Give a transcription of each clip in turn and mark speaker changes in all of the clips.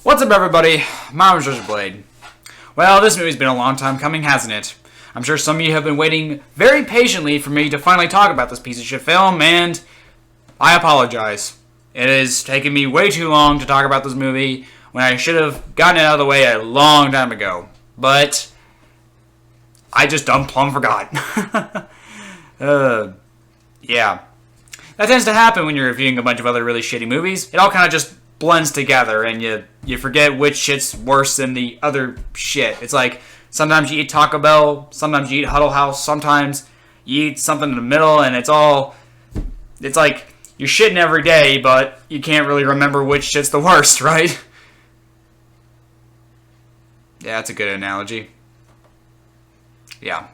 Speaker 1: What's up, everybody? My name's Razor Blade. Well, this movie's been a long time coming, hasn't it? I'm sure some of you have been waiting very patiently for me to finally talk about this piece of shit film, and I apologize. It has taken me way too long to talk about this movie when I should have gotten it out of the way a long time ago. But I just dumb plumb forgot. Yeah. That tends to happen when you're reviewing a bunch of other really shitty movies. It all kind of just blends together, and you forget which shit's worse than the other shit. It's like, sometimes you eat Taco Bell, sometimes you eat Huddle House, sometimes you eat something in the middle, and it's like, you're shitting every day, but you can't really remember which shit's the worst, right? Yeah, that's a good analogy. Yeah.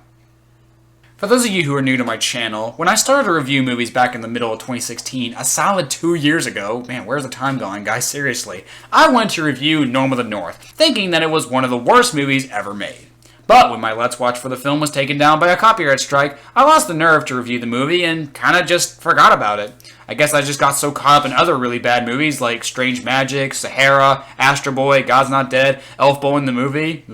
Speaker 1: For those of you who are new to my channel, when I started to review movies back in the middle of 2016, a solid 2 years ago, man, where's the time going, guys? Seriously. I went to review Norm of the North, thinking that it was one of the worst movies ever made. But when my Let's Watch for the film was taken down by a copyright strike, I lost the nerve to review the movie and kinda just forgot about it. I guess I just got so caught up in other really bad movies like Strange Magic, Sahara, Astro Boy, God's Not Dead, Elf Boy in the Movie,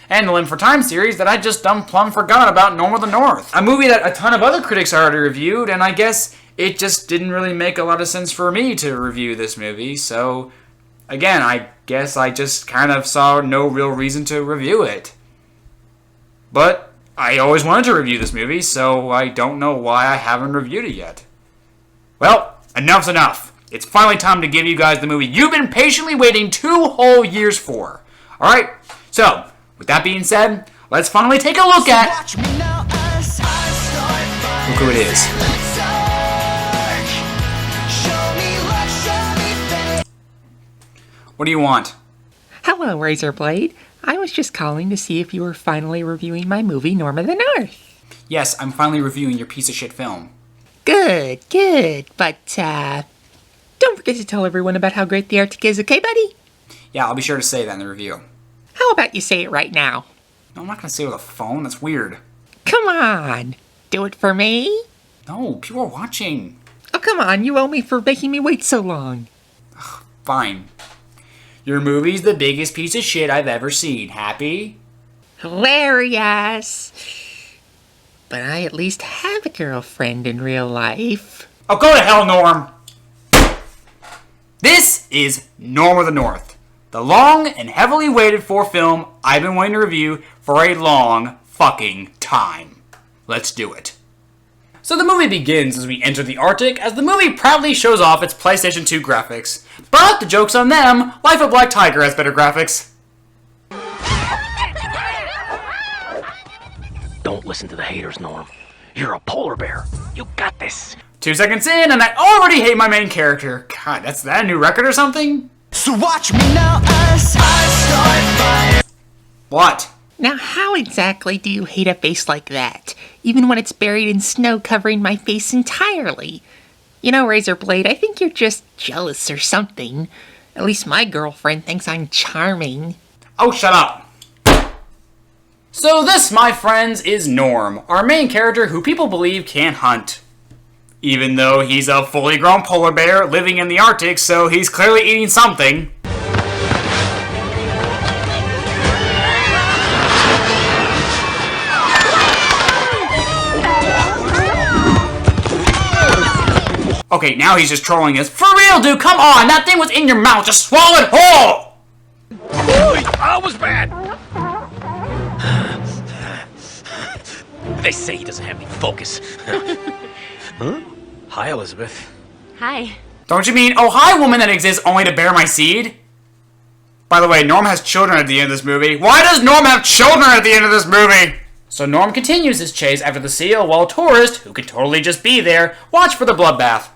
Speaker 1: and the Limb for Time series that I just dumb plumb forgot about Norm of the North. A movie that a ton of other critics already reviewed, and I guess it just didn't really make a lot of sense for me to review this movie, so again, I guess I just kind of saw no real reason to review it. But I always wanted to review this movie, so I don't know why I haven't reviewed it yet. Well, enough's enough. It's finally time to give you guys the movie you've been patiently waiting 2 whole years for. Alright, so, with that being said, let's finally take a look at... Look who it is. What do you want?
Speaker 2: Hello, Razor Blade. I was just calling to see if you were finally reviewing my movie, Norm of the North.
Speaker 1: Yes, I'm finally reviewing your piece of shit film.
Speaker 2: Good. But, don't forget to tell everyone about how great the Arctic is, okay, buddy?
Speaker 1: Yeah, I'll be sure to say that in the review.
Speaker 2: How about you say it right now?
Speaker 1: No, I'm not going to say it with a phone. That's weird.
Speaker 2: Come on. Do it for me?
Speaker 1: No, people are watching.
Speaker 2: Oh, come on. You owe me for making me wait so long.
Speaker 1: Fine. Your movie's the biggest piece of shit I've ever seen. Happy?
Speaker 2: Hilarious. But I at least have a girlfriend in real life.
Speaker 1: Oh, go to hell, Norm! This is Norm of the North, the long and heavily waited for film I've been wanting to review for a long fucking time. Let's do it. So the movie begins as we enter the Arctic, as the movie proudly shows off its PlayStation 2 graphics. But the joke's on them, Life of Black Tiger has better graphics.
Speaker 3: Don't listen to the haters, Norm. You're a polar bear. You got this.
Speaker 1: 2 seconds in, and I already hate my main character. God, that's that a new record or something?
Speaker 4: So watch me now as I start fire.
Speaker 1: What?
Speaker 2: Now, how exactly do you hate a face like that, even when it's buried in snow covering my face entirely? You know, Razor Blade, I think you're just jealous or something. At least my girlfriend thinks I'm charming.
Speaker 1: Oh, shut up. So this, my friends, is Norm, our main character who people believe can't hunt. Even though he's a fully grown polar bear living in the Arctic, so he's clearly eating something. Okay, now he's just trolling us. For real, dude, come on! That thing was in your mouth, just swallow it whole!
Speaker 3: I was bad. They say he doesn't have any focus. Huh? Hi, Elizabeth.
Speaker 5: Hi.
Speaker 1: Don't you mean, oh hi, woman that exists only to bear my seed? By the way, Norm has children at the end of this movie. Why does Norm have children at the end of this movie? So Norm continues his chase after the seal while tourists, who could totally just be there, watch for the bloodbath.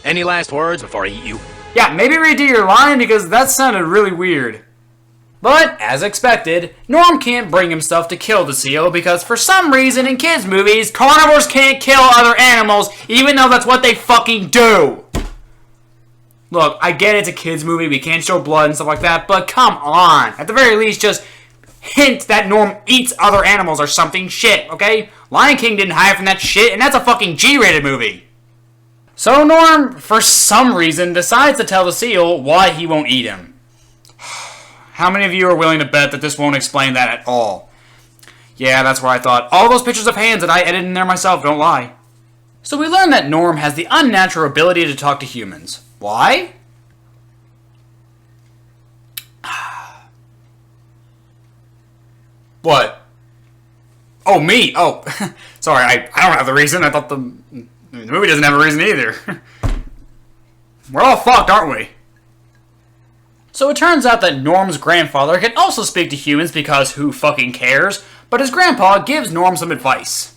Speaker 3: Any last words before I eat you?
Speaker 1: Yeah, maybe redo your line because that sounded really weird. But, as expected, Norm can't bring himself to kill the seal because for some reason in kids' movies, carnivores can't kill other animals even though that's what they fucking do. Look, I get it's a kids' movie, we can't show blood and stuff like that, but come on. At the very least, just hint that Norm eats other animals or something shit, okay? Lion King didn't hide from that shit, and that's a fucking G-rated movie. So Norm, for some reason, decides to tell the seal why he won't eat him. How many of you are willing to bet that this won't explain that at all? Yeah, that's where I thought. All those pictures of hands that I edited in there myself don't lie. So we learn that Norm has the unnatural ability to talk to humans. Why? What? Oh, me. Oh, sorry, I don't have the reason. I thought the movie doesn't have a reason either. We're all fucked, aren't we? So it turns out that Norm's grandfather can also speak to humans because who fucking cares? But his grandpa gives Norm some advice.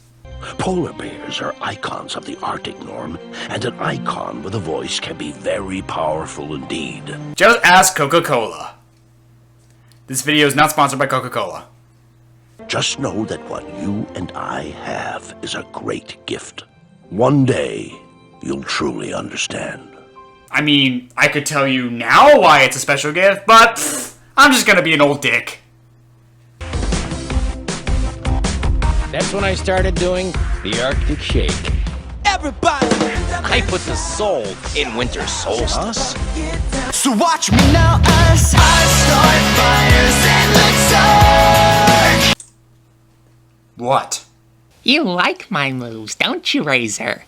Speaker 5: Polar bears are icons of the Arctic, Norm, and an icon with a voice can be very powerful indeed.
Speaker 1: Just ask Coca-Cola. This video is not sponsored by Coca-Cola.
Speaker 5: Just know that what you and I have is a great gift. One day, you'll truly understand.
Speaker 1: I mean, I could tell you now why it's a special gift, but I'm just gonna be an old dick.
Speaker 3: That's when I started doing the Arctic Shake.
Speaker 4: Everybody,
Speaker 3: I put the soul in winter solstice.
Speaker 4: so watch me now as I start fires and let's start.
Speaker 1: What?
Speaker 2: You like my moves, don't you, Razor?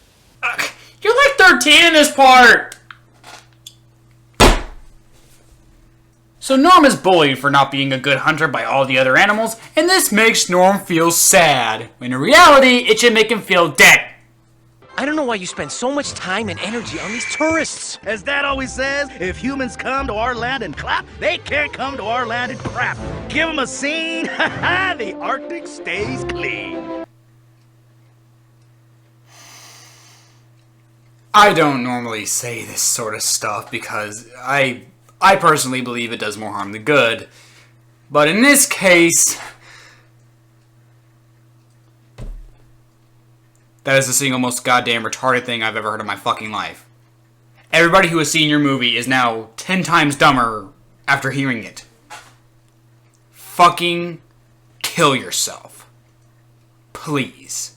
Speaker 1: You're like 13 in this part! So Norm is bullied for not being a good hunter by all the other animals, and this makes Norm feel sad, when in reality, it should make him feel dead.
Speaker 3: I don't know why you spend so much time and energy on these tourists.
Speaker 6: As Dad always says, if humans come to our land and clap, they can't come to our land and crap. Give them a scene, the Arctic stays clean.
Speaker 1: I don't normally say this sort of stuff because I personally believe it does more harm than good. But in this case, that is the single most goddamn retarded thing I've ever heard in my fucking life. Everybody who has seen your movie is now 10 times dumber after hearing it. Fucking kill yourself. Please.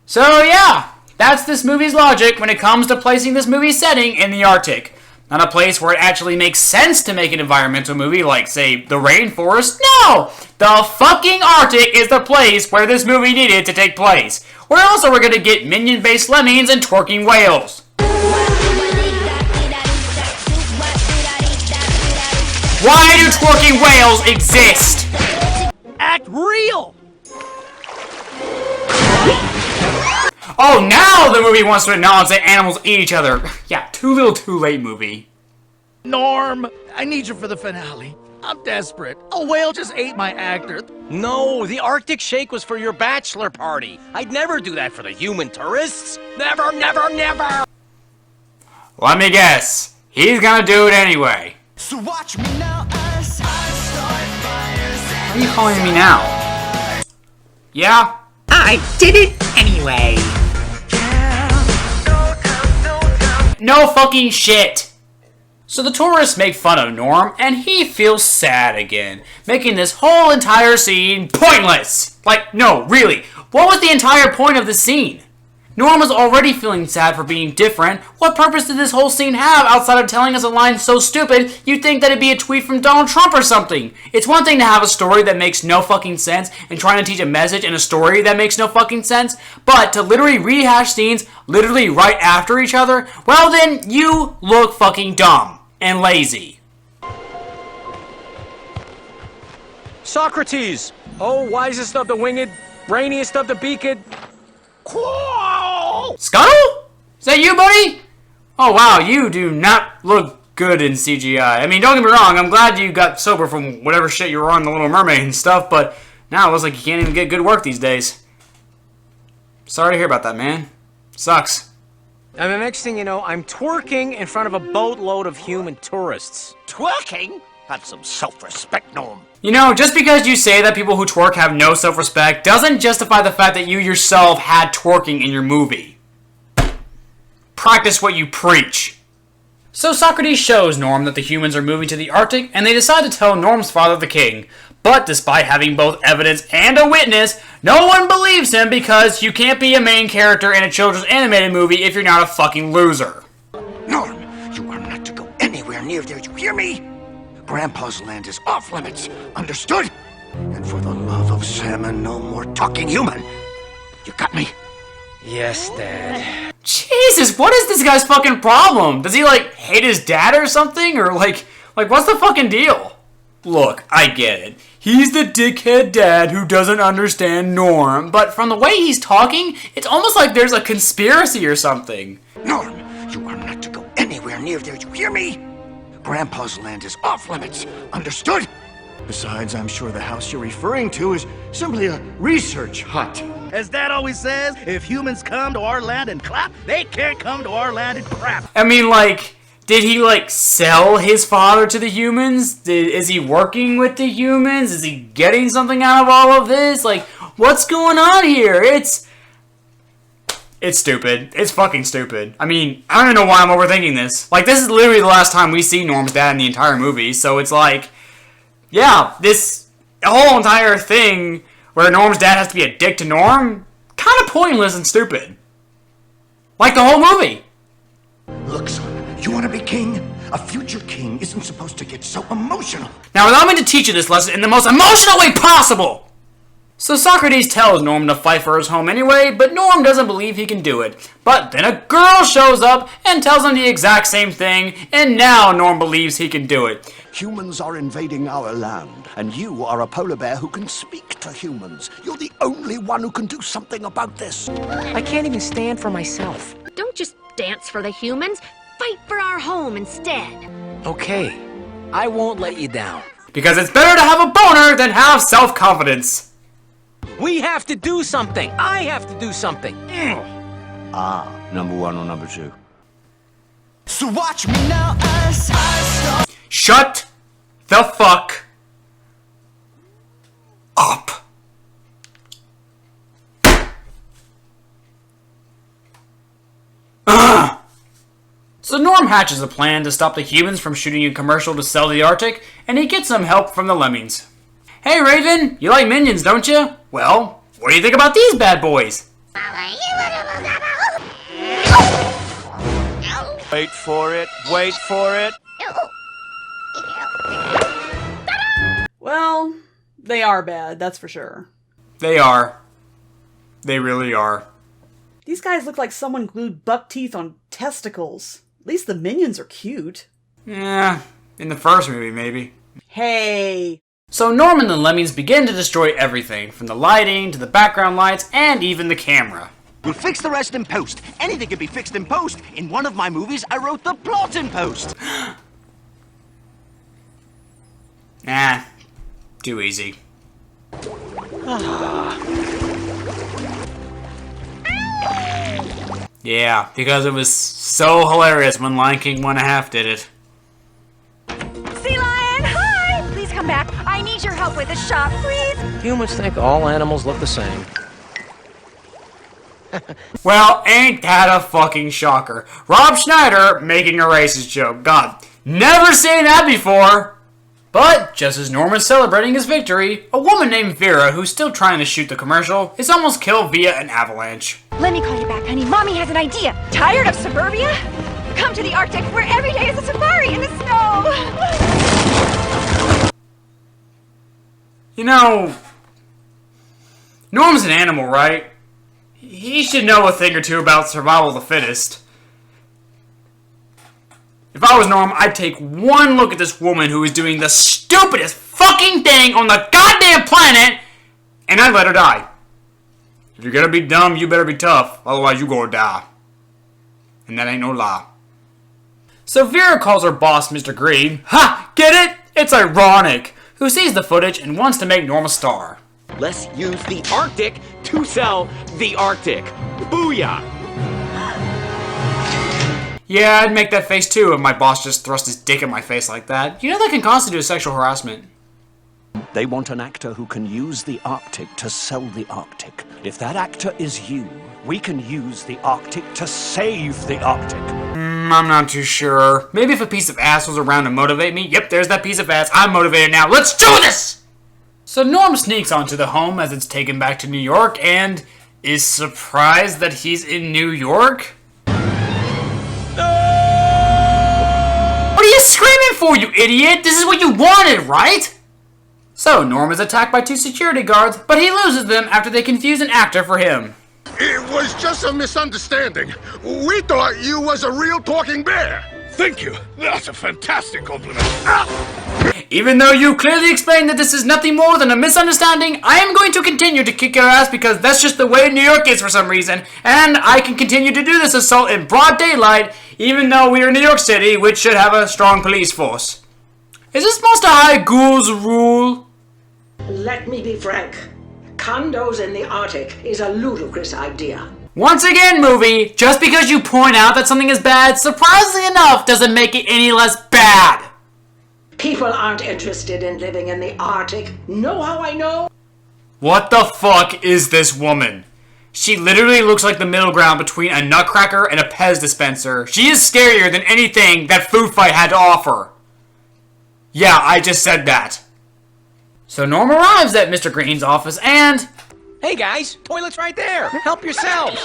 Speaker 1: So yeah, that's this movie's logic when it comes to placing this movie's setting in the Arctic. Not a place where it actually makes sense to make an environmental movie like, say, the rainforest. No! The fucking Arctic is the place where this movie needed to take place. Where also we're gonna get minion-based lemmings and twerking whales. Why do twerking whales exist?
Speaker 6: Act real!
Speaker 1: Oh, now the movie wants to acknowledge that animals eat each other. Yeah, too little too late, movie.
Speaker 6: Norm, I need you for the finale. I'm desperate. A whale just ate my actor.
Speaker 3: No, the Arctic Shake was for your bachelor party. I'd never do that for the human tourists. Never, never, never!
Speaker 1: Let me guess. He's gonna do it anyway.
Speaker 4: So watch me now as I start fires
Speaker 1: What are you calling me now? Yeah?
Speaker 2: I did it anyway.
Speaker 1: No fucking shit! So the tourists make fun of Norm, and he feels sad again, making this whole entire scene pointless! Like, no, really, what was the entire point of the scene? Norm was already feeling sad for being different. What purpose did this whole scene have outside of telling us a line so stupid you'd think that it'd be a tweet from Donald Trump or something? It's one thing to have a story that makes no fucking sense and trying to teach a message in a story that makes no fucking sense, but to literally rehash scenes literally right after each other, well then, you look fucking dumb and lazy.
Speaker 3: Socrates! Oh, wisest of the winged, brainiest of the beaked.
Speaker 1: Scuttle? Is that you, buddy? Oh wow, you do not look good in CGI. I mean, don't get me wrong, I'm glad you got sober from whatever shit you were on, The Little Mermaid and stuff, but now it looks like you can't even get good work these days. Sorry to hear about that, man. Sucks.
Speaker 3: And the next thing you know, I'm twerking in front of a boatload of human tourists.
Speaker 6: Twerking? Have some self-respect, Norm.
Speaker 1: You know, just because you say that people who twerk have no self-respect doesn't justify the fact that you yourself had twerking in your movie. Practice what you preach. So Socrates shows Norm that the humans are moving to the Arctic, and they decide to tell Norm's father, the king. But despite having both evidence and a witness, no one believes him because you can't be a main character in a children's animated movie if you're not a fucking loser.
Speaker 7: Norm, you are not to go anywhere near there, you hear me? Grandpa's land is off limits, understood? And for the love of salmon, no more talking human. You got me?
Speaker 3: Yes, Dad.
Speaker 1: Jesus, what is this guy's fucking problem? Does he, like, hate his dad or something? Or, like, what's the fucking deal? Look, I get it. He's the dickhead dad who doesn't understand Norm, but from the way he's talking, it's almost like there's a conspiracy or something.
Speaker 7: Norm, you are not to go anywhere near there, you hear me? Grandpa's land is off limits, understood? Besides, I'm sure the house you're referring to is simply a research hut.
Speaker 6: As Dad always says, if humans come to our land and clap, they can't come to our land and crap.
Speaker 1: I mean, like, did he, like, sell his father to the humans? Is he working with the humans? Is he getting something out of all of this? Like, what's going on here? It's stupid. It's fucking stupid. I mean, I don't even know why I'm overthinking this. Like, this is literally the last time we see Norm's dad in the entire movie, so it's like, yeah, this whole entire thing where Norm's dad has to be a dick to Norm, kind of pointless and stupid. Like the whole movie.
Speaker 7: Look, son, you want to be king? A future king isn't supposed to get so emotional.
Speaker 1: Now allow me to teach you this lesson in the most emotional way possible! So Socrates tells Norm to fight for his home anyway, but Norm doesn't believe he can do it. But then a girl shows up and tells him the exact same thing, and now Norm believes he can do it.
Speaker 5: Humans are invading our land, and you are a polar bear who can speak to humans. You're the only one who can do something about this.
Speaker 3: I can't even stand for myself.
Speaker 8: Don't just dance for the humans. Fight for our home instead.
Speaker 3: Okay, I won't let you down.
Speaker 1: Because it's better to have a boner than have self-confidence.
Speaker 3: We have to do something. I have to do something.
Speaker 5: Number one or number two?
Speaker 4: So watch me now as I start.
Speaker 1: Shut the fuck up. Ugh. So Norm hatches a plan to stop the humans from shooting a commercial to sell the Arctic, and he gets some help from the lemmings. Hey Raven, you like Minions, don't you? Well, what do you think about these bad boys?
Speaker 6: Wait for it, wait for it.
Speaker 9: Well, they are bad, that's for sure.
Speaker 1: They are. They really are.
Speaker 9: These guys look like someone glued buck teeth on testicles. At least the minions are cute.
Speaker 1: Yeah, in the first movie maybe.
Speaker 9: Hey!
Speaker 1: So Norm and the lemmings begin to destroy everything, from the lighting to the background lights and even the camera.
Speaker 7: We'll fix the rest in post. Anything can be fixed in post. In one of my movies, I wrote the plot in post.
Speaker 1: Nah, too easy. Yeah, because it was so hilarious when Lion King 1.5 did it.
Speaker 8: Sea Lion, hi! Please come back. I need your help with the shop, please.
Speaker 3: Humans think all animals look the same.
Speaker 1: Well, ain't that a fucking shocker. Rob Schneider making a racist joke. God, never seen that before. But, just as Norm is celebrating his victory, a woman named Vera, who's still trying to shoot the commercial, is almost killed via an avalanche.
Speaker 8: Let me call you back, honey. Mommy has an idea. Tired of suburbia? Come to the Arctic, where every day is a safari in the snow.
Speaker 1: You know, Norm's an animal, right? He should know a thing or two about survival of the fittest. If I was Norm, I'd take one look at this woman who is doing the stupidest fucking thing on the goddamn planet, and I'd let her die. If you're gonna be dumb, you better be tough, otherwise you gonna die. And that ain't no lie. So Vera calls her boss Mr. Green. Ha! Get it? It's ironic. Who sees the footage and wants to make Norm a star.
Speaker 3: Let's use the Arctic to sell the Arctic. Booyah!
Speaker 1: Yeah, I'd make that face too if my boss just thrust his dick in my face like that. You know that can constitute sexual harassment.
Speaker 5: They want an actor who can use the Arctic to sell the Arctic. If that actor is you, we can use the Arctic to save the Arctic.
Speaker 1: I'm not too sure. Maybe if a piece of ass was around to motivate me. Yep, there's that piece of ass. I'm motivated now. Let's do this! So Norm sneaks onto the home as it's taken back to New York and is surprised that he's in New York? What are you screaming for, you idiot? This is what you wanted, right? So Norm is attacked by 2 security guards, but he loses them after they confuse an actor for him.
Speaker 10: It was just a misunderstanding. We thought you was a real talking bear. Thank you. That's a fantastic compliment.
Speaker 1: Even though you clearly explained that this is nothing more than a misunderstanding, I am going to continue to kick your ass because that's just the way New York is for some reason, and I can continue to do this assault in broad daylight, even though we are New York City, which should have a strong police force. Is this Monster High Ghoul's rule?
Speaker 11: Let me be frank. Condos in the Arctic is a ludicrous idea.
Speaker 1: Once again, movie, just because you point out that something is bad, surprisingly enough, doesn't make it any less bad.
Speaker 11: People aren't interested in living in the Arctic. Know how I know?
Speaker 1: What the fuck is this woman? She literally looks like the middle ground between a nutcracker and a Pez dispenser. She is scarier than anything that Food Fight had to offer. Yeah, I just said that. So Norm arrives at Mr. Green's office and...
Speaker 3: Hey guys, toilet's right there. Help yourselves.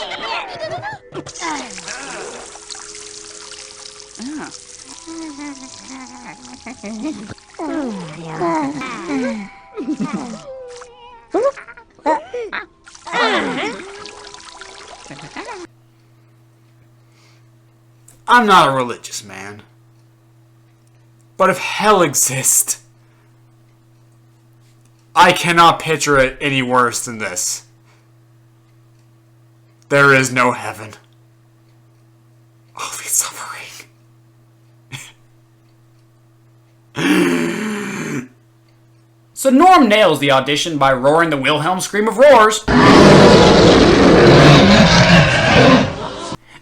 Speaker 1: I'm not a religious man. But if hell exists, I cannot picture it any worse than this. There is no heaven. Only suffering. So Norm nails the audition by roaring the Wilhelm scream of roars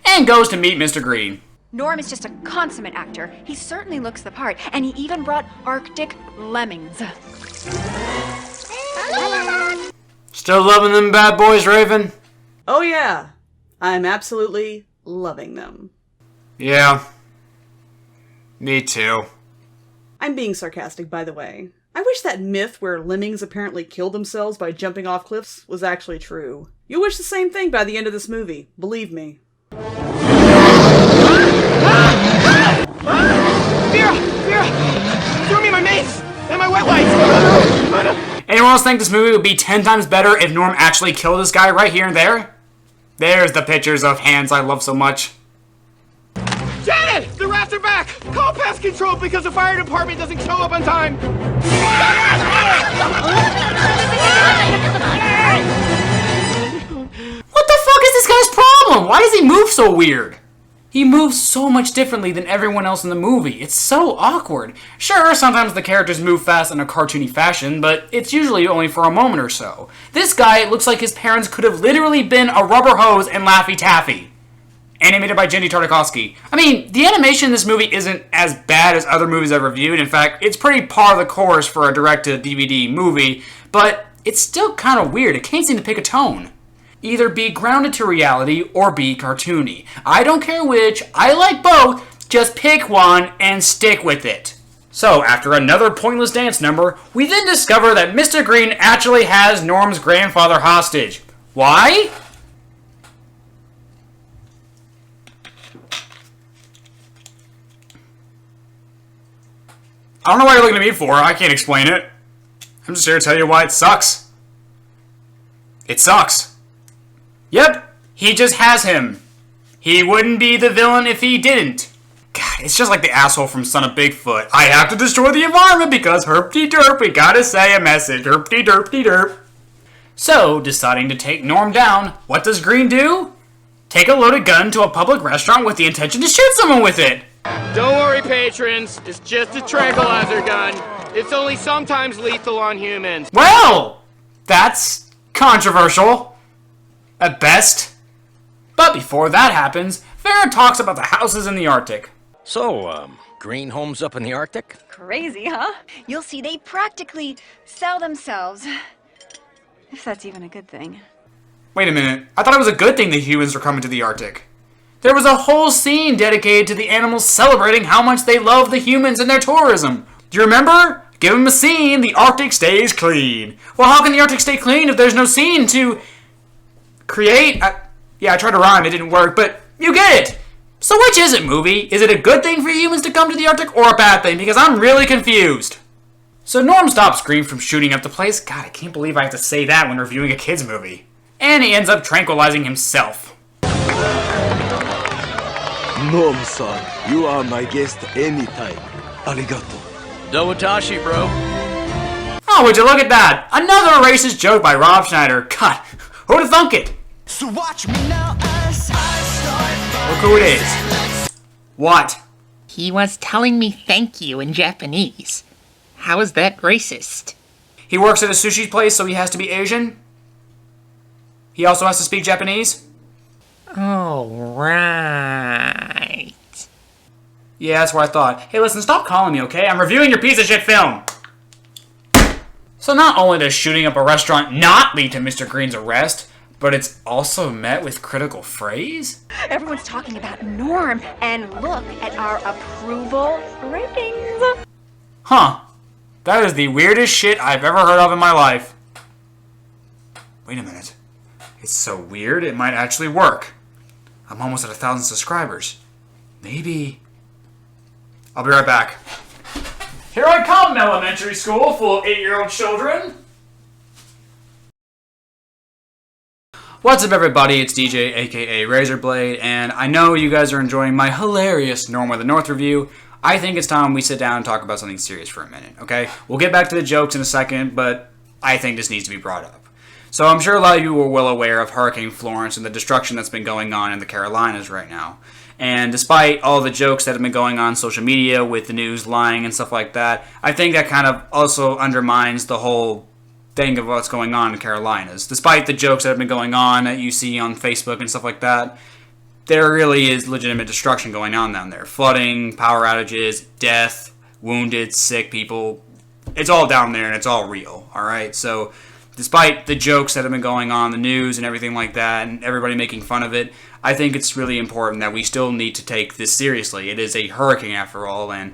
Speaker 1: and goes to meet Mr. Green.
Speaker 8: Norm is just a consummate actor. He certainly looks the part, and he even brought Arctic lemmings.
Speaker 1: Still loving them bad boys, Raven?
Speaker 9: Oh yeah, I'm absolutely loving them.
Speaker 1: Yeah. Me too.
Speaker 9: I'm being sarcastic, by the way. I wish that myth where lemmings apparently killed themselves by jumping off cliffs was actually true. You'll wish the same thing by the end of this movie, believe me.
Speaker 6: Vera! Throw me my mace and my wet wipes!
Speaker 1: Anyone else think this movie would be 10 times better if Norm actually killed this guy right here and there? There's the pictures of hands I love so much.
Speaker 6: Janet! The rats are back! Call pest control because the fire department doesn't show up on time!
Speaker 1: What the fuck is this guy's problem? Why does he move so weird? He moves so much differently than everyone else in the movie. It's so awkward. Sure, sometimes the characters move fast in a cartoony fashion, but it's usually only for a moment or so. This guy looks like his parents could have literally been a rubber hose and Laffy Taffy. Animated by Jenny Tartakovsky. I mean, the animation in this movie isn't as bad as other movies I've reviewed. In fact, it's pretty par the course for a direct-to-DVD movie, but it's still kind of weird. It can't seem to pick a tone. Either be grounded to reality or be cartoony. I don't care which, I like both, just pick one and stick with it. So, after another pointless dance number, we then discover that Mr. Green actually has Norm's grandfather hostage. Why? I don't know what you're looking at me for, I can't explain it. I'm just here to tell you why it sucks. It sucks. Yep, he just has him. He wouldn't be the villain if he didn't. God, it's just like the asshole from Son of Bigfoot. I have to destroy the environment because herp-de-derp, we gotta say a message, herp-de-derp-de-derp. So, deciding to take Norm down, what does Green do? Take a loaded gun to a public restaurant with the intention to shoot someone with it.
Speaker 6: Don't worry, patrons. It's just a tranquilizer gun. It's only sometimes lethal on humans.
Speaker 1: Well, that's controversial. At best. But before that happens, Vera talks about the houses in the Arctic.
Speaker 3: So, green homes up in the Arctic?
Speaker 8: Crazy, huh? You'll see they practically sell themselves. If that's even a good thing.
Speaker 1: Wait a minute. I thought it was a good thing that humans were coming to the Arctic. There was a whole scene dedicated to the animals celebrating how much they love the humans and their tourism. Do you remember? Give him a scene, the Arctic stays clean. Well, how can the Arctic stay clean if there's no scene to create? Yeah, I tried to rhyme, it didn't work, but you get it. So which is it, movie? Is it a good thing for humans to come to the Arctic or a bad thing? Because I'm really confused. So Norm stops Scream from shooting up the place. God, I can't believe I have to say that when reviewing a kid's movie. And he ends up tranquilizing himself.
Speaker 12: Norm-san, you are my guest anytime. Arigato.
Speaker 3: Dowatashi, bro.
Speaker 1: Oh, would you look at that? Another racist joke by Rob Schneider. God, who'd have thunk it?
Speaker 4: So watch me now as I start
Speaker 1: Look who it is. What?
Speaker 2: He was telling me thank you in Japanese. How is that racist?
Speaker 1: He works at a sushi place, so he has to be Asian? He also has to speak Japanese?
Speaker 2: Oh, right.
Speaker 1: Yeah, that's what I thought. Hey, listen, stop calling me, okay? I'm reviewing your piece of shit film. So not only does shooting up a restaurant not lead to Mr. Green's arrest, but it's also met with critical praise?
Speaker 8: Everyone's talking about Norm, and look at our approval ratings.
Speaker 1: Huh. That is the weirdest shit I've ever heard of in my life. Wait a minute. It's so weird, it might actually work. I'm almost at 1,000 subscribers. Maybe. I'll be right back. Here I come, elementary school full of 8-year-old children. What's up, everybody? It's DJ, aka Razorblade, and I know you guys are enjoying my hilarious Norm of the North review. I think it's time we sit down and talk about something serious for a minute, okay? We'll get back to the jokes in a second, but I think this needs to be brought up. So I'm sure a lot of you are well aware of Hurricane Florence and the destruction that's been going on in the Carolinas right now. And despite all the jokes that have been going on social media with the news lying and stuff like that, I think that kind of also undermines the whole thing of what's going on in the Carolinas. Despite the jokes that have been going on that you see on Facebook and stuff like that, there really is legitimate destruction going on down there. Flooding, power outages, death, wounded, sick people. It's all down there and it's all real, alright? So despite the jokes that have been going on, the news and everything like that, and everybody making fun of it, I think it's really important that we still need to take this seriously. It is a hurricane after all, and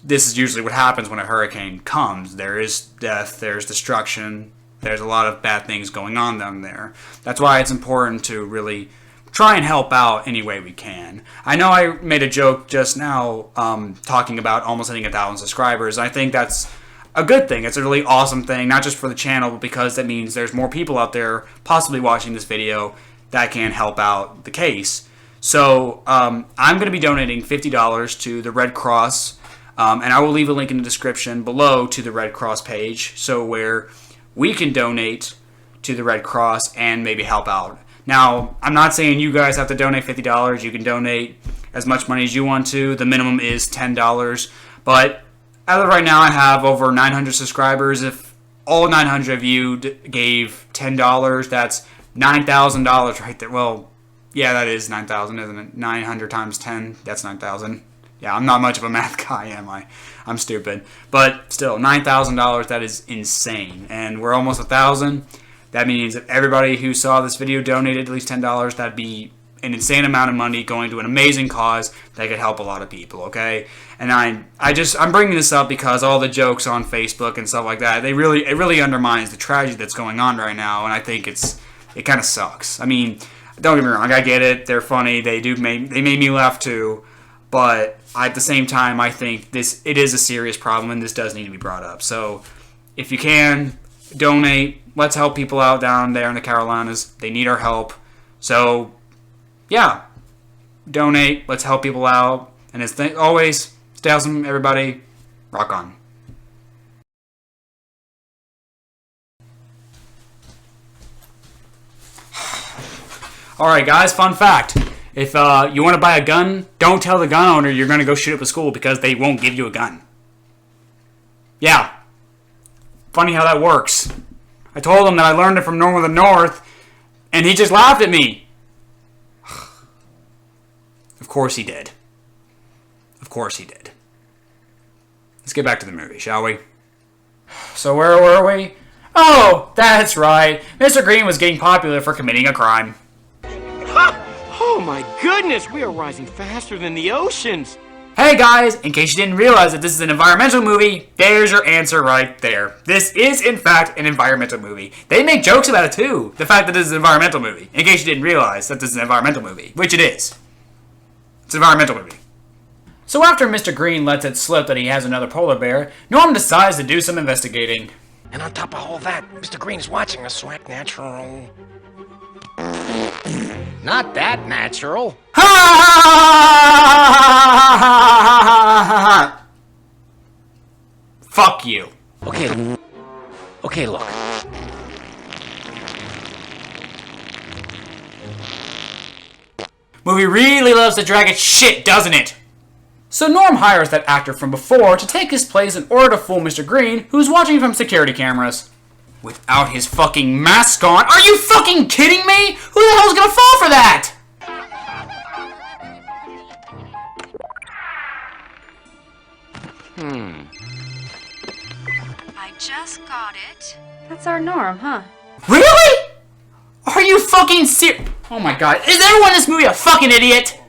Speaker 1: this is usually what happens when a hurricane comes. There is death, there's destruction, there's a lot of bad things going on down there. That's why it's important to really try and help out any way we can. I know I made a joke just now talking about almost hitting 1,000 subscribers. I think that's a good thing. It's a really awesome thing, not just for the channel, but because that means there's more people out there possibly watching this video that can help out the case. So I'm going to be donating $50 to the Red Cross, and I will leave a link in the description below to the Red Cross page, so where we can donate to the Red Cross and maybe help out. Now, I'm not saying you guys have to donate $50. You can donate as much money as you want to. The minimum is $10, but as of right now, I have over 900 subscribers. If all 900 of you gave $10, that's $9,000 right there. Well, yeah, that is 9,000, isn't it? 900 times 10, that's 9,000. Yeah, I'm not much of a math guy, am I? I'm stupid. But still, $9,000, that is insane. And we're almost 1,000. That means if everybody who saw this video donated at least $10, that'd be an insane amount of money going to an amazing cause that could help a lot of people, okay? And I'm bringing this up because all the jokes on Facebook and stuff like that, it really undermines the tragedy that's going on right now, and I think it kind of sucks. I mean, don't get me wrong, I get it, they're funny, they made me laugh too, but at the same time, I think it is a serious problem, and this does need to be brought up. So if you can, donate, let's help people out down there in the Carolinas. They need our help. So yeah, donate, let's help people out, and as always, stay awesome, everybody. Rock on. Alright guys, fun fact. If you want to buy a gun, don't tell the gun owner you're going to go shoot up a school because they won't give you a gun. Yeah. Funny how that works. I told him that I learned it from Norm of the North, and he just laughed at me. Of course he did. Of course he did. Let's get back to the movie, shall we? So where were we? Oh, that's right. Mr. Green was getting popular for committing a crime.
Speaker 13: Oh my goodness, we are rising faster than the oceans.
Speaker 1: Hey, hey guys, in case you didn't realize that this is an environmental movie, there's your answer right there. This is, in fact, an environmental movie. They make jokes about it too, the fact that this is an environmental movie, in case you didn't realize that this is an environmental movie, which it is. It's an environmental movie. So after Mr. Green lets it slip that he has another polar bear, Norm decides to do some investigating.
Speaker 3: And on top of all that, Mr. Green's watching us, so act natural. Not that natural.
Speaker 1: Ha ha ha ha! Fuck you.
Speaker 3: Okay, look.
Speaker 1: Movie really loves to drag its shit, doesn't it? So Norm hires that actor from before to take his place in order to fool Mr. Green, who's watching from security cameras. Without his fucking mask on? Are you fucking kidding me? Who the hell's gonna fall for that?
Speaker 8: I just got it. That's our Norm, huh?
Speaker 1: Really? Are you fucking serious? Oh my god, is everyone in this movie a fucking idiot?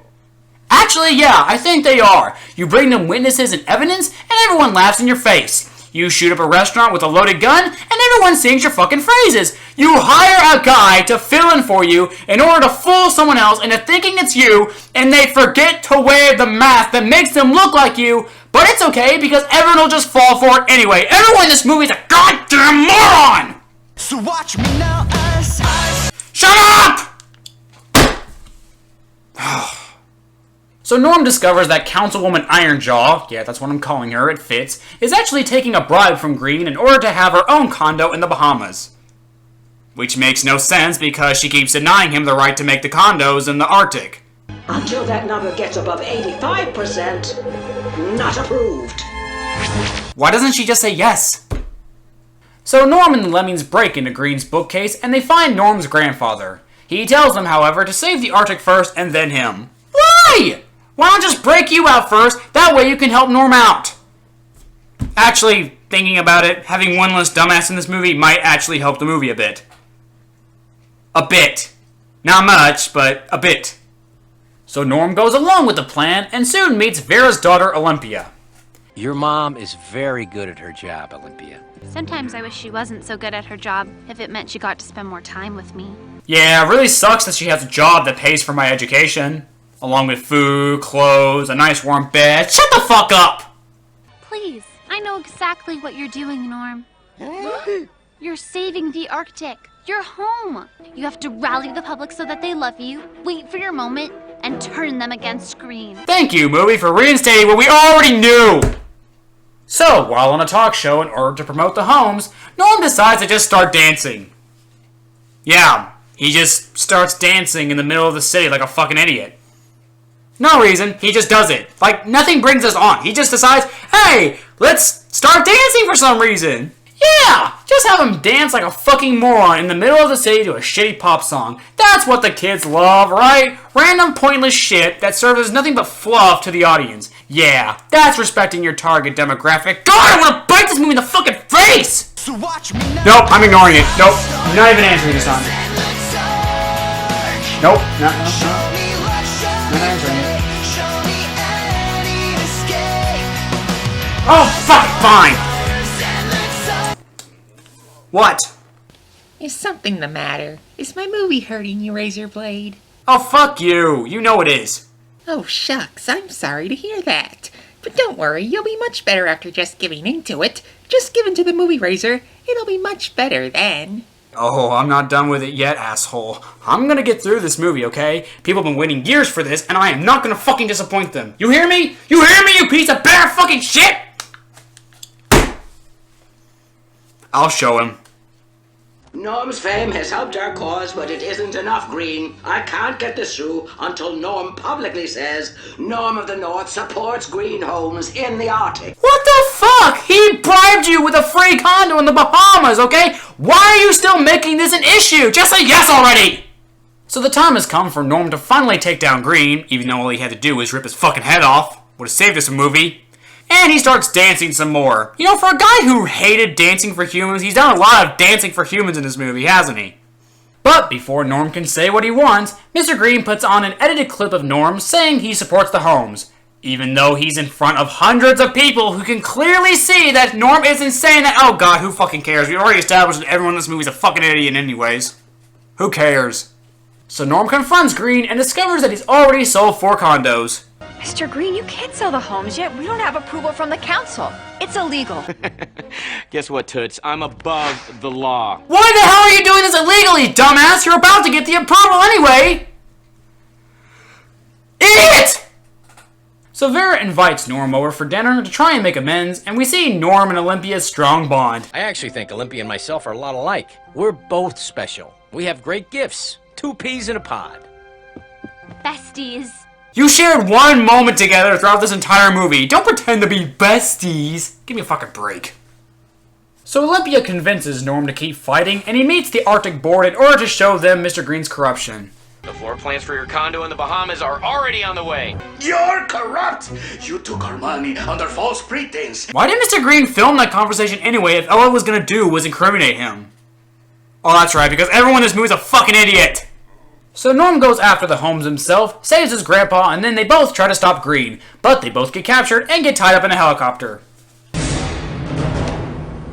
Speaker 1: Actually, yeah, I think they are. You bring them witnesses and evidence, and everyone laughs in your face. You shoot up a restaurant with a loaded gun, and everyone sings your fucking phrases. You hire a guy to fill in for you in order to fool someone else into thinking it's you, and they forget to wear the mask that makes them look like you, but it's okay because everyone will just fall for it anyway. Everyone in this movie is a goddamn moron!
Speaker 4: So watch me now as I...
Speaker 1: Shut up! So Norm discovers that Councilwoman Ironjaw, yeah, that's what I'm calling her, it fits, is actually taking a bribe from Green in order to have her own condo in the Bahamas. Which makes no sense because she keeps denying him the right to make the condos in the Arctic.
Speaker 11: Until that number gets above 85%, not approved.
Speaker 1: Why doesn't she just say yes? So Norm and the Lemmings break into Green's bookcase and they find Norm's grandfather. He tells them, however, to save the Arctic first and then him. Why? Why not just break you out first? That way you can help Norm out. Actually, thinking about it, having one less dumbass in this movie might actually help the movie a bit. A bit. Not much, but a bit. So Norm goes along with the plan and soon meets Vera's daughter, Olympia.
Speaker 3: Your mom is very good at her job, Olympia.
Speaker 13: Sometimes I wish she wasn't so good at her job, if it meant she got to spend more time with me.
Speaker 1: Yeah, it really sucks that she has a job that pays for my education. Along with food, clothes, a nice warm bed. Shut the fuck up!
Speaker 13: Please, I know exactly what you're doing, Norm. You're saving the Arctic. You're home. You have to rally the public so that they love you, wait for your moment, and turn them against Green.
Speaker 1: Thank you, movie, for reinstating what we already knew! So, while on a talk show in order to promote the homes, Norm decides to just start dancing. Yeah, he just starts dancing in the middle of the city like a fucking idiot. No reason, he just does it. Like, nothing brings us on. He just decides, hey, let's start dancing for some reason. Yeah, just have him dance like a fucking moron in the middle of the city to a shitty pop song. That's what the kids love, right? Random pointless shit that serves as nothing but fluff to the audience. Yeah, that's respecting your target demographic. God, I want to bite this movie in the fucking face!
Speaker 4: So watch me now.
Speaker 1: Nope, I'm ignoring it. Nope, not even answering this time. Nope, not answering it. Oh, fuck it, fine! What?
Speaker 2: Is something the matter? Is my movie hurting you, Razorblade?
Speaker 1: Oh, fuck you! You know it is.
Speaker 2: Oh, shucks, I'm sorry to hear that. But don't worry, you'll be much better after just giving into it. Just give in to the movie, Razor. It'll be much better then.
Speaker 1: Oh, I'm not done with it yet, asshole. I'm gonna get through this movie, okay? People have been waiting years for this, and I am not gonna fucking disappoint them. You hear me? You hear me, you piece of bear fucking shit? I'll show him.
Speaker 11: Norm's fame has helped our cause, but it isn't enough, Green. I can't get this through until Norm publicly says Norm of the North supports green homes in the Arctic.
Speaker 1: What the fuck? He bribed you with a free condo in the Bahamas, okay? Why are you still making this an issue? Just say yes already! So the time has come for Norm to finally take down Green, even though all he had to do was rip his fucking head off. Would have saved us a movie. And he starts dancing some more. You know, for a guy who hated Dancing for Humans, he's done a lot of Dancing for Humans in this movie, hasn't he? But before Norm can say what he wants, Mr. Green puts on an edited clip of Norm saying he supports the homes. Even though he's in front of hundreds of people who can clearly see that Norm isn't saying that. Oh god, who fucking cares? We already established that everyone in this movie is a fucking idiot anyways. Who cares? So Norm confronts Green and discovers that he's already sold 4 condos.
Speaker 8: Mr. Green, you can't sell the homes yet. We don't have approval from the council. It's illegal.
Speaker 3: Guess what, Toots? I'm above the law.
Speaker 1: Why the hell are you doing this illegally, dumbass? You're about to get the approval anyway! Idiot! So Vera invites Norm over for dinner to try and make amends, and we see Norm and Olympia's strong bond.
Speaker 3: I actually think Olympia and myself are a lot alike. We're both special. We have great gifts. 2 peas in a pod.
Speaker 13: Besties.
Speaker 1: You shared one moment together throughout this entire movie. Don't pretend to be besties. Give me a fucking break. So Olympia convinces Norm to keep fighting, and he meets the Arctic board in order to show them Mr. Green's corruption.
Speaker 3: The floor plans for your condo in the Bahamas are already on the way.
Speaker 7: You're corrupt! You took our money under false pretense.
Speaker 1: Why did Mr. Green film that conversation anyway if all it was gonna do was incriminate him? Oh, that's right, because everyone in this movie is a fucking idiot! So Norm goes after the Holmes himself, saves his grandpa, and then they both try to stop Green. But they both get captured and get tied up in a helicopter.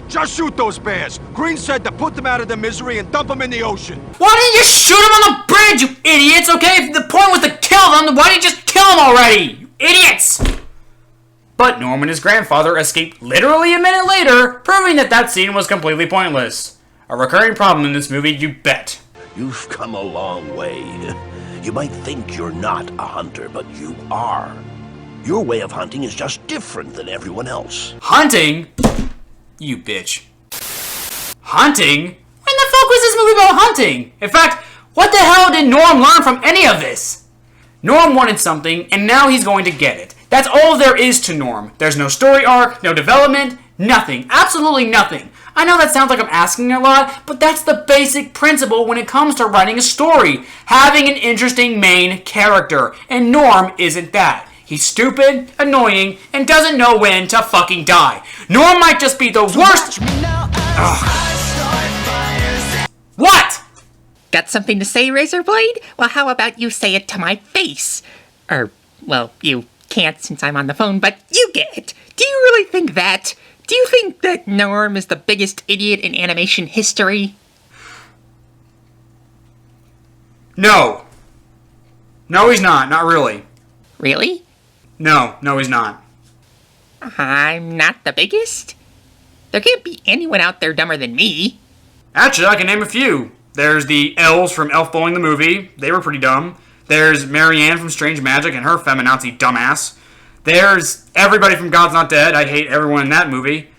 Speaker 12: Just shoot those bears. Green said to put them out of their misery and dump them in the ocean.
Speaker 1: Why didn't you shoot him on the bridge, you idiots, okay? If the point was to kill them, why didn't you just kill them already? You idiots! But Norm and his grandfather escaped literally a minute later, proving that that scene was completely pointless. A recurring problem in this movie, you bet.
Speaker 5: You've come a long way. You might think you're not a hunter, but you are. Your way of hunting is just different than everyone else.
Speaker 1: Hunting? You bitch. Hunting? When the fuck was this movie about hunting? In fact, what the hell did Norm learn from any of this? Norm wanted something, and now he's going to get it. That's all there is to Norm. There's no story arc, no development, nothing. Absolutely nothing. I know that sounds like I'm asking a lot, but that's the basic principle when it comes to writing a story. Having an interesting main character. And Norm isn't that. He's stupid, annoying, and doesn't know when to fucking die. Norm might just be the worst. What?
Speaker 2: Got something to say, Razorblade? Well, how about you say it to my face? Or, well, you can't since I'm on the phone, but you get it. Do you really think that? Do you think that Norm is the biggest idiot in animation history?
Speaker 1: No. No, he's not. Not really.
Speaker 2: Really?
Speaker 1: No, he's not.
Speaker 2: I'm not the biggest? There can't be anyone out there dumber than me.
Speaker 1: Actually, I can name a few. There's the elves from Elf Bowling the movie. They were pretty dumb. There's Marianne from Strange Magic and her feminazi dumbass. There's everybody from God's Not Dead. I hate everyone in that movie.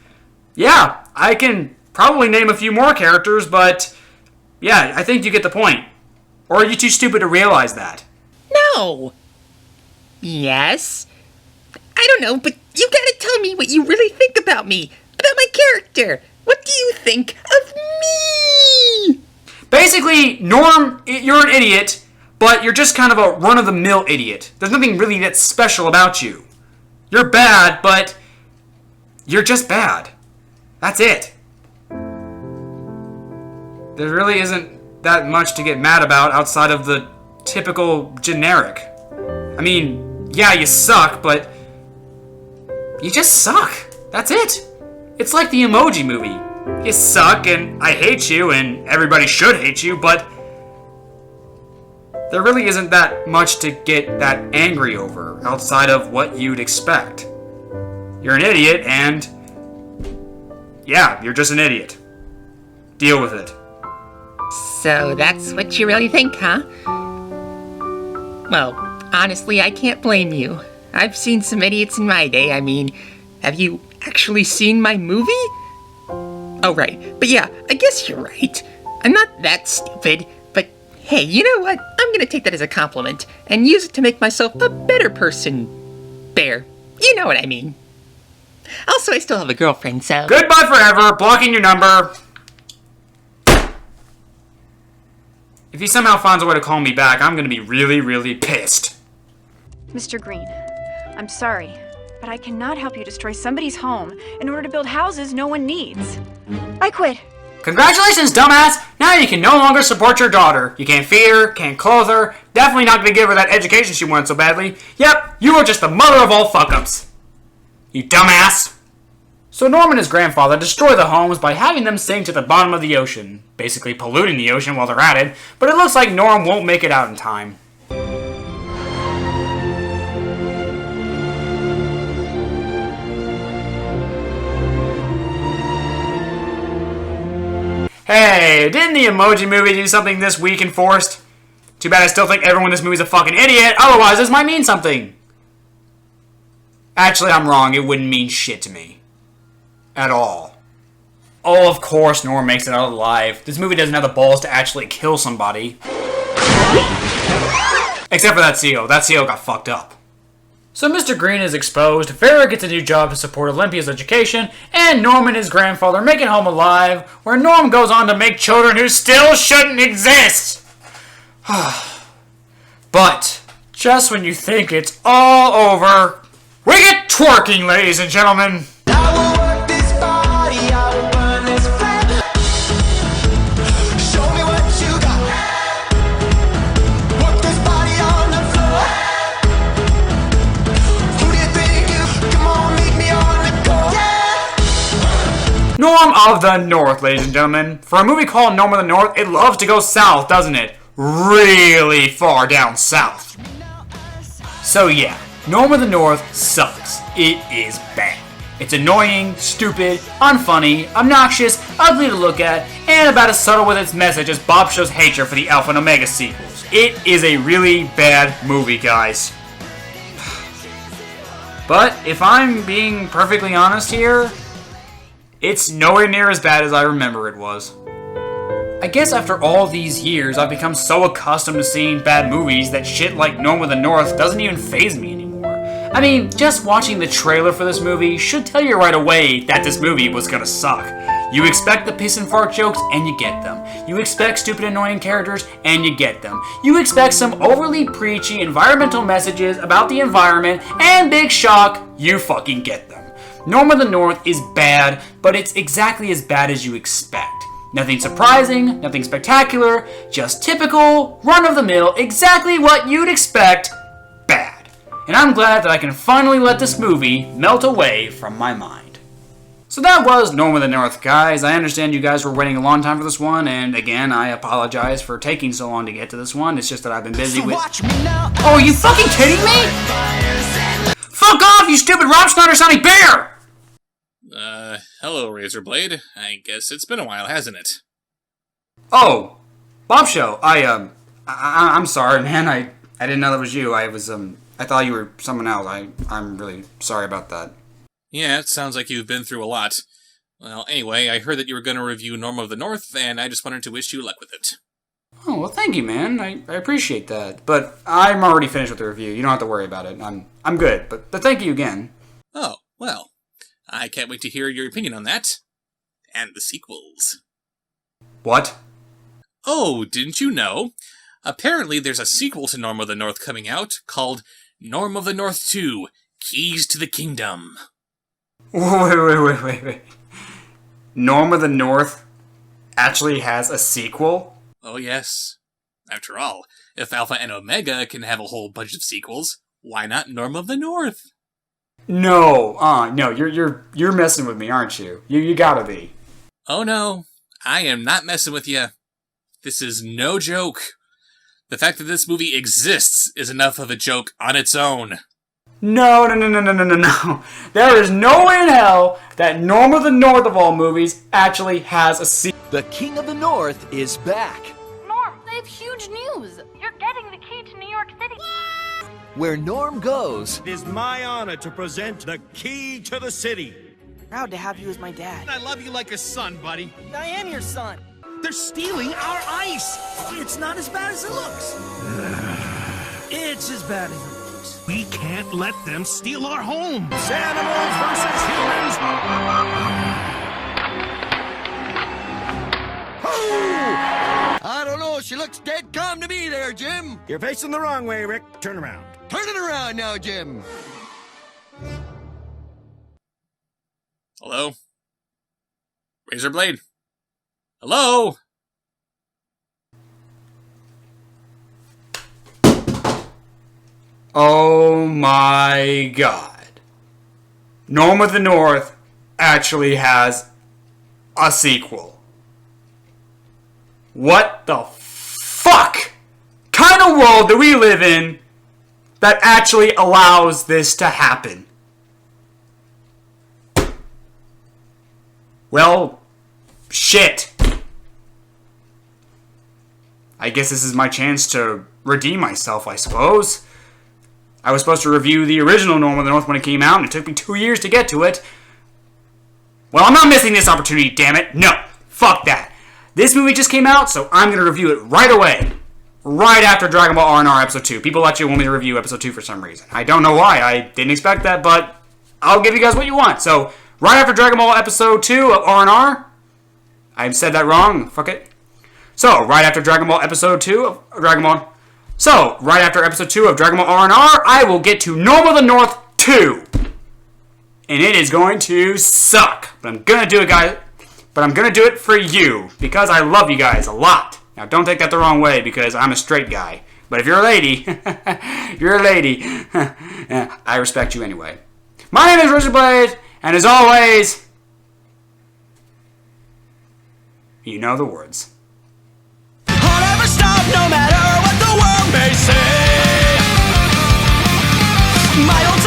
Speaker 1: Yeah, I can probably name a few more characters, but yeah, I think you get the point. Or are you too stupid to realize that?
Speaker 2: No. Yes? I don't know, but you gotta tell me what you really think about me. About my character. What do you think of me?
Speaker 1: Basically, Norm, you're an idiot, but you're just kind of a run-of-the-mill idiot. There's nothing really that special about you. You're bad, but you're just bad. That's it. There really isn't that much to get mad about outside of the typical generic. I mean, yeah, you suck, but you just suck. That's it. It's like the Emoji Movie. You suck, and I hate you, and everybody should hate you, but there really isn't that much to get that angry over outside of what you'd expect. You're an idiot, and yeah, you're just an idiot. Deal with it.
Speaker 2: So that's what you really think, huh? Well, honestly, I can't blame you. I've seen some idiots in my day. I mean, have you actually seen my movie? Oh, right. But yeah, I guess you're right. I'm not that stupid, but hey, you know what? I'm gonna take that as a compliment and use it to make myself a better person. Bear. You know what I mean. Also, I still have a girlfriend, so...
Speaker 1: Goodbye forever, blocking your number. If he somehow finds a way to call me back, I'm gonna be really, really pissed.
Speaker 8: Mr. Green, I'm sorry, but I cannot help you destroy somebody's home in order to build houses no one needs. I quit.
Speaker 1: Congratulations, dumbass! Now you can no longer support your daughter. You can't feed her, can't clothe her, definitely not gonna give her that education she wanted so badly. Yep, you are just the mother of all fuck-ups. You dumbass! So Norm and his grandfather destroy the homes by having them sink to the bottom of the ocean, basically polluting the ocean while they're at it, but it looks like Norm won't make it out in time. Hey, didn't the Emoji Movie do something this week enforced? Too bad I still think everyone in this movie is a fucking idiot, otherwise this might mean something. Actually, I'm wrong, it wouldn't mean shit to me. At all. Oh, of course Norm makes it out alive. This movie doesn't have the balls to actually kill somebody. Except for that seal. That seal got fucked up. So Mr. Green is exposed, Vera gets a new job to support Olympia's education, and Norm and his grandfather make it home alive, where Norm goes on to make children who still shouldn't exist. But, just when you think it's all over, we get twerking, ladies and gentlemen. Norm of the North, ladies and gentlemen. For a movie called Norm of the North, it loves to go south, doesn't it? Really far down south. So yeah, Norm of the North sucks. It is bad. It's annoying, stupid, unfunny, obnoxious, ugly to look at, and about as subtle with its message as Bob shows hatred for the Alpha and Omega sequels. It is a really bad movie, guys. But if I'm being perfectly honest here, it's nowhere near as bad as I remember it was. I guess after all these years, I've become so accustomed to seeing bad movies that shit like Norm of the North doesn't even faze me anymore. I mean, just watching the trailer for this movie should tell you right away that this movie was gonna suck. You expect the piss and fart jokes, and you get them. You expect stupid annoying characters, and you get them. You expect some overly preachy environmental messages about the environment, and big shock, you fucking get them. Norm of the North is bad, but it's exactly as bad as you expect. Nothing surprising, nothing spectacular, just typical, run-of-the-mill, exactly what you'd expect, bad. And I'm glad that I can finally let this movie melt away from my mind. So that was Norm of the North, guys. I understand you guys were waiting a long time for this one, and again, I apologize for taking so long to get to this one. It's just that I've been busy with... Oh, are you fucking kidding me? Fuck off, you stupid Rob Schneider sounding bear!
Speaker 14: Hello, Razorblade. I guess it's been a while, hasn't it?
Speaker 1: Oh, Bob Show. I'm sorry, man. I didn't know that was you. I thought you were someone else. I'm really sorry about that.
Speaker 14: Yeah, it sounds like you've been through a lot. Well, anyway, I heard that you were going to review Norm of the North, and I just wanted to wish you luck with it.
Speaker 1: Oh, well, thank you, man. I appreciate that. But I'm already finished with the review. You don't have to worry about it. I'm good, but thank you again.
Speaker 14: Oh, well, I can't wait to hear your opinion on that. And the sequels.
Speaker 1: What?
Speaker 14: Oh, didn't you know? Apparently there's a sequel to Norm of the North coming out called Norm of the North 2, Keys to the Kingdom.
Speaker 1: Wait. Norm of the North actually has a sequel?
Speaker 14: Oh, yes. After all, if Alpha and Omega can have a whole bunch of sequels, why not Norm of the North?
Speaker 1: No, you're messing with me, aren't you? You gotta be.
Speaker 14: Oh no, I am not messing with you. This is no joke. The fact that this movie exists is enough of a joke on its own.
Speaker 1: No. There is no way in hell that Norm of the North of all movies actually has a sequel.
Speaker 12: The King of the North is back.
Speaker 13: Norm, I have huge news. You're getting the key to New York City.
Speaker 12: Where Norm goes.
Speaker 6: It is my honor to present the key to the city.
Speaker 15: Proud to have you as my dad.
Speaker 6: I love you like a son, buddy.
Speaker 15: I am your son.
Speaker 6: They're stealing our ice. It's not as bad as it looks. It's as bad as it looks. We can't let them steal our homes. Animals versus humans.
Speaker 7: I don't know. She looks dead calm to me there, Jim.
Speaker 6: You're facing the wrong way, Rick. Turn around.
Speaker 7: Turn it around now, Jim.
Speaker 14: Hello? Razorblade? Hello?
Speaker 1: Oh my god. Norm of the North actually has a sequel. What the fuck kind of world do we live in that actually allows this to happen? Well, shit. I guess this is my chance to redeem myself, I suppose. I was supposed to review the original Norm of the North when it came out, and it took me 2 years to get to it. Well, I'm not missing this opportunity, damn it. No, fuck that. This movie just came out, so I'm going to review it right away. Right after Dragon Ball R&R Episode 2. People actually want me to review Episode 2 for some reason. I don't know why. I didn't expect that, but I'll give you guys what you want. So, right after Dragon Ball Episode 2 of R&R. I said that wrong. Fuck it. So, right after Dragon Ball Episode 2 of Dragon Ball... So, right after Episode 2 of Dragon Ball R&R, I will get to Norm of the North 2. And it is going to suck. But I'm going to do it, guys. But I'm going to do it for you. Because I love you guys a lot. Now, don't take that the wrong way, because I'm a straight guy. But if you're a lady, I respect you anyway. My name is Razorblade, and as always, you know the words.
Speaker 4: I'll never stop, no matter what the world may say. My old